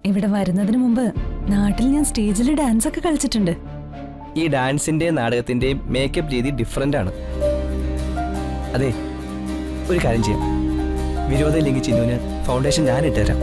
ഇവിടെ വരുന്നതിന് മുമ്പ് നാട്ടിൽ ഞാൻ സ്റ്റേജിൽ ഡാൻസ് ഒക്കെ കളിച്ചിട്ടുണ്ട്. ഈ ഡാൻസിന്റെയും നാടകത്തിന്റെയും മേക്കപ്പ് രീതി ഡിഫറെന്റ് ആണ്. അതെ, ഒരു കാര്യം ചെയ്യാം, വിരോധമില്ലെങ്കിൽ ചിന്നുവിന് ഫൗണ്ടേഷൻ ഞാൻ ഇട്ടുതരാം.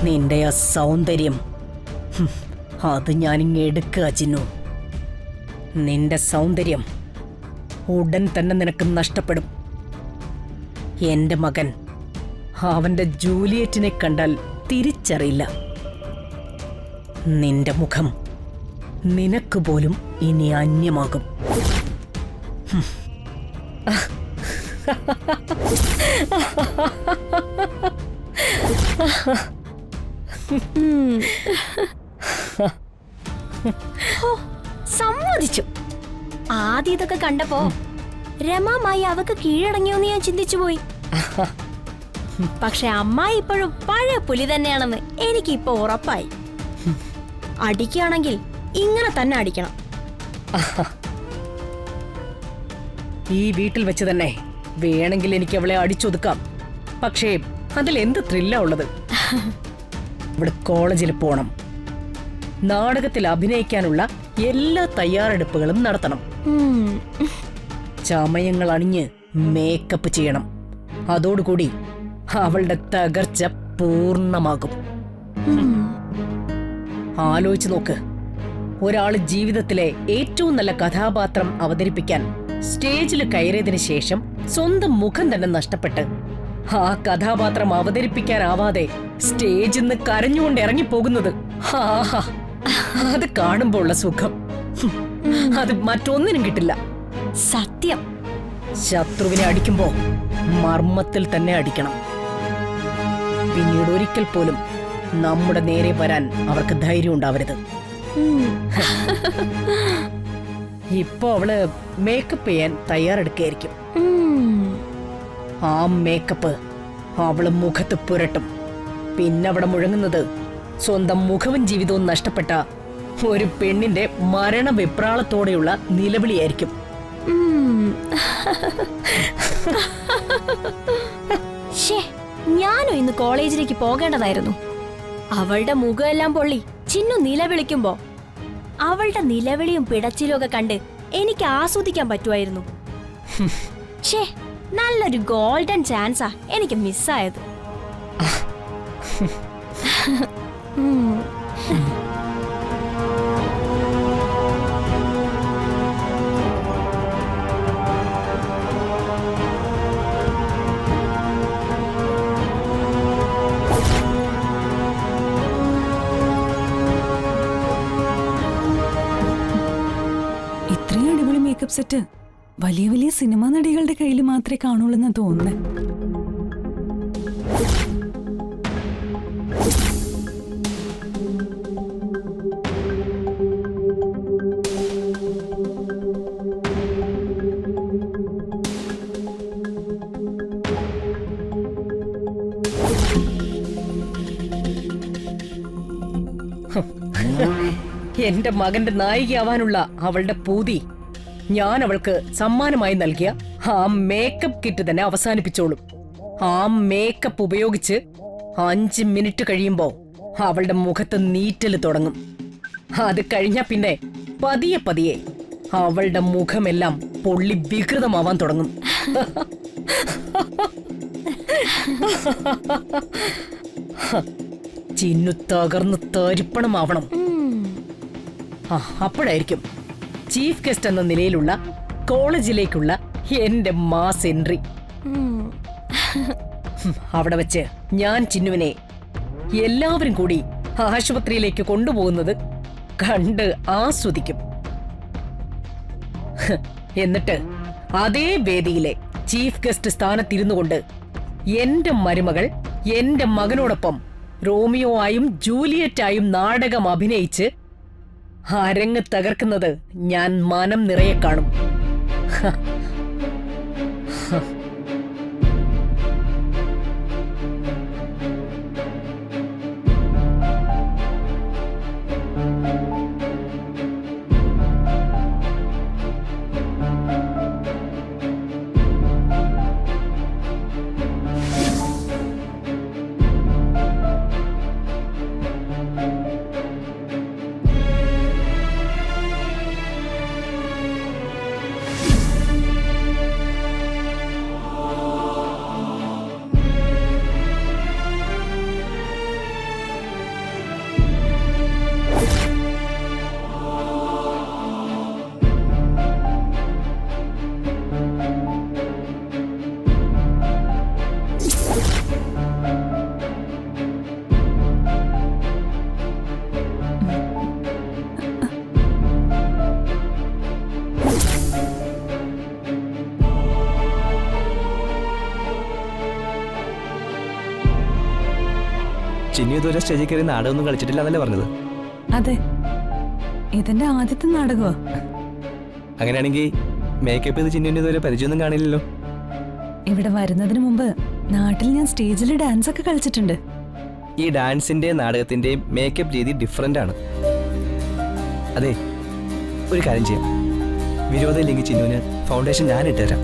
നിന്റെ ആ സൗന്ദര്യം അത് ഞാനിങ്ങ് എടുക്കുക ചിന്നു. നിന്റെ സൗന്ദര്യം ഉടൻ തന്നെ നിനക്ക് നഷ്ടപ്പെടും. എന്റെ മകൻ അവന്റെ ജൂലിയറ്റിനെ കണ്ടാൽ തിരിച്ചറിയില്ല. നിന്റെ മുഖം നിനക്ക് പോലും ഇനി അന്യമാകും. സമ്മതിച്ചു. ആദ്യം ഇതൊക്കെ കണ്ടപ്പോ രമാമായി അവക്ക് കീഴടങ്ങിയോന്ന് ഞാൻ ചിന്തിച്ചു പോയി. പക്ഷെ അമ്മായി ഇപ്പോഴും പഴയ പുലി തന്നെയാണെന്ന് എനിക്കിപ്പോ ഉറപ്പായി. അടിക്കുകയാണെങ്കിൽ ഇങ്ങനെ തന്നെ അടിക്കണം. ഈ വീട്ടിൽ വെച്ച് തന്നെ വേണമെങ്കിൽ എനിക്ക് അവളെ അടിച്ചൊതുക്കാം. പക്ഷേ അതിൽ എന്ത് ത്രില്ലാ ഉള്ളത്? ഇവിടെ കോളേജിൽ പോണം, നാടകത്തിൽ അഭിനയിക്കാനുള്ള എല്ലാ തയ്യാറെടുപ്പുകളും നടത്തണം, ചമയങ്ങൾ അണിഞ്ഞ് മേക്കപ്പ് ചെയ്യണം. അതോടുകൂടി അവളുടെ തകർച്ച പൂർണ്ണമാകും. ആലോചിച്ചു നോക്ക്, ഒരാള് ജീവിതത്തിലെ ഏറ്റവും നല്ല കഥാപാത്രം അവതരിപ്പിക്കാൻ സ്റ്റേജിൽ കയറിയതിനു ശേഷം സ്വന്തം മുഖം തന്നെ നഷ്ടപ്പെട്ട് ആ കഥാപാത്രം അവതരിപ്പിക്കാനാവാതെ സ്റ്റേജിൽ നിന്ന് കരഞ്ഞുകൊണ്ട് ഇറങ്ങിപ്പോകുന്നത്, അത് കാണുമ്പോൾ ഉള്ള സുഖം അത് മറ്റൊന്നിനും കിട്ടില്ല. സത്യം. ശത്രുവിനെ അടിക്കുമ്പോ മർമ്മത്തിൽ തന്നെ അടിക്കണം. പിന്നീട് ഒരിക്കൽ പോലും നമ്മുടെ നേരെ വരാൻ അവർക്ക് ധൈര്യം ഉണ്ടാവരുത്. ഇപ്പൊ അവള് മേക്കപ്പ് ചെയ്യാൻ തയ്യാറെടുക്കുകയായിരിക്കും. ആ മേക്കപ്പ് അവള് മുഖത്ത് പുരട്ടും. പിന്നെ അവിടെ മുഴങ്ങുന്നത് സ്വന്തം മുഖവും ജീവിതവും നഷ്ടപ്പെട്ട ഒരു പെണ്ണിന്റെ മരണവിപ്രാളത്തോടെയുള്ള നിലവിളിയായിരിക്കും. ഞാനും ഇന്ന് കോളേജിലേക്ക് പോകേണ്ടതായിരുന്നു. അവളുടെ മുഖമെല്ലാം പൊള്ളി ചിന്നു നിലവിളിക്കുമ്പോ അവളുടെ നിലവിളിയും പിടച്ചിലും ഒക്കെ കണ്ട് എനിക്ക് ആസ്വദിക്കാൻ പറ്റുമായിരുന്നു. നല്ലൊരു ഗോൾഡൻ ചാൻസാ എനിക്ക് മിസ്സായത്. ഇത്രയും അടിപൊളി മേക്കപ്പ് സെറ്റ് വലിയ വലിയ സിനിമാ നടികളുടെ കയ്യിൽ മാത്രമേ കാണുള്ളൂ എന്ന് തോന്നുന്നു. എന്റെ മകന്റെ നായികയാവാനുള്ള അവളുടെ പൂതി ഞാൻ അവൾക്ക് സമ്മാനമായി നൽകിയ ആ മേക്കപ്പ് കിറ്റ് തന്നെ അവസാനിപ്പിച്ചോളും. ആ മേക്കപ്പ് ഉപയോഗിച്ച് 5 മിനിറ്റ് കഴിയുമ്പോ അവളുടെ മുഖത്ത് നീറ്റല് തുടങ്ങും. അത് കഴിഞ്ഞ പിന്നെ പതിയെ പതിയെ അവളുടെ മുഖമെല്ലാം പൊള്ളി വികൃതമാവാൻ തുടങ്ങും. ചിന്നു തകർന്ന് തരിപ്പണമാവണം. അപ്പോഴായിരിക്കും ചീഫ് ഗസ്റ്റ് എന്ന നിലയിലുള്ള കോളേജിലേക്കുള്ള എന്റെ മാസ് എൻട്രി. അവിടെ വെച്ച് ഞാൻ ചിന്നുവിനെ എല്ലാവരും കൂടി ആശുപത്രിയിലേക്ക് കൊണ്ടുപോകുന്നത് കണ്ട് ആസ്വദിക്കും. എന്നിട്ട് അതേ വേദിയിലെ ചീഫ് ഗസ്റ്റ് സ്ഥാനത്തിരുന്നു കൊണ്ട് എന്റെ മരുമകൾ എന്റെ മകനോടൊപ്പം റോമിയോ ആയും ജൂലിയറ്റായും നാടകം അഭിനയിച്ച് അരങ്ങ് തകർക്കുന്നത് ഞാൻ മനം നിറയെ കാണും. ചിന്നു ഇതുവരെ സ്റ്റേജിൽ കയറി നാടകമൊന്നും കളിച്ചിട്ടില്ല എന്നല്ലേ പറഞ്ഞത്? അതെ, ഇതെന്റെ ആദ്യത്തെ നാടകമാ. അങ്ങനെയാണെങ്കിൽ മേക്കപ്പ് ചെയ്ത് ചിന്നുവിന് ഇതുവരെ പരിചയമൊന്നും കാണില്ലല്ലോ. ഇവിടെ വരുന്നതിന് മുമ്പ് നാട്ടിൽ ഞാൻ സ്റ്റേജിൽ ഡാൻസ് ഒക്കെ കളിച്ചിട്ടുണ്ട്. ഈ ഡാൻസിന്റെയും നാടകത്തിന്റെയും മേക്കപ്പ് രീതി ഡിഫറെന്റ് ആണ്. അതെ, ഒരു കാര്യം ചെയ്യാം, വിരോധമില്ലെങ്കിൽ ചിന്നുവിന് ഫൗണ്ടേഷൻ ഞാൻ ഇട്ടുതരാം.